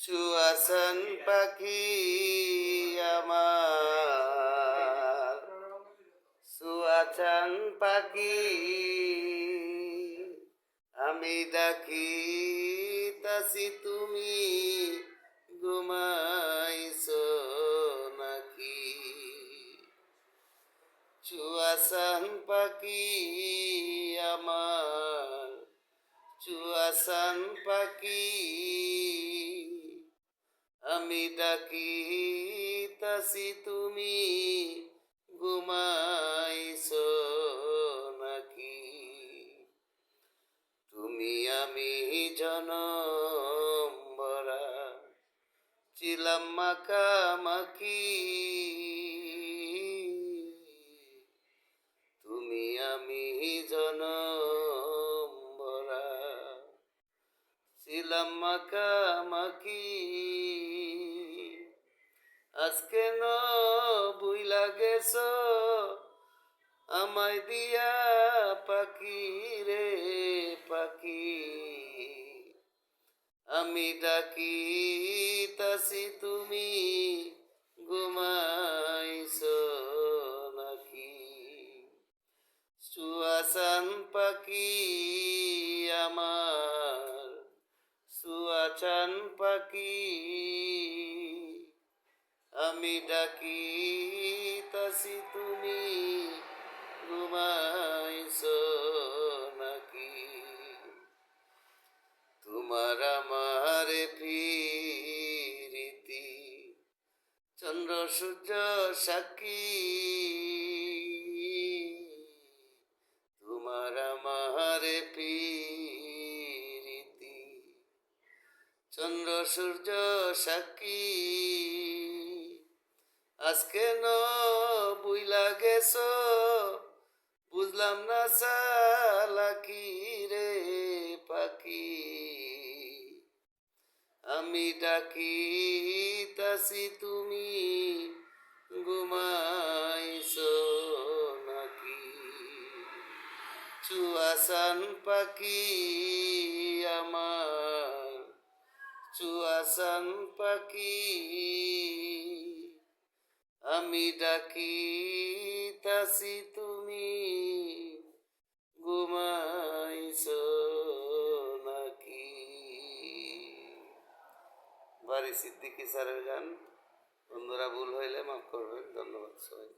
চুয়াশান পাখি আমার, চুয়াশান পাখি আমি ডাকি তাসি তুমি ঘুমাইছো নাকি? চুয়াশান পাখি আমার, চুয়াশান পাখি আমি ডাকি তাসি তুমি ঘুমাইছো নাকি? তুমি আমি জনম ভরা ছিলাম মাখামাখি, তুমি আমি জনম ভরা ছিলাম মাখামাখি। আজকে ন বুইলা গেছো আমায় দিয়া পাখি রে পাখি, আমি ডাকি তাসি তুমি ঘুমাইছো নাকি? চুয়াশান পাখি আমার, চুয়াশান পাখি আমি ডাকি তাসি তুমি ঘুমাইছো নাকি? তোমার আমার প্রীতি চন্দ্র সূর্য সাক্ষী, তোমার আমার প্রীতি চন্দ্র সূর্য সাক্ষী। আজকে ন বুইলা গেছো বুঝলাম না চালাকি রে পাখি, আমি ডাকি তাসি তুমি ঘুমাইছো নাকি? চুয়াশান পাখি আমার, চুয়াশান পাখি আমি ডাকি তাসি তুমি ঘুমাইছো নাকি? বারি সিদ্দিকী স্যারের গান। বন্ধুরা ভুল হইলে মাফ করবেন। ধন্যবাদ সবাই।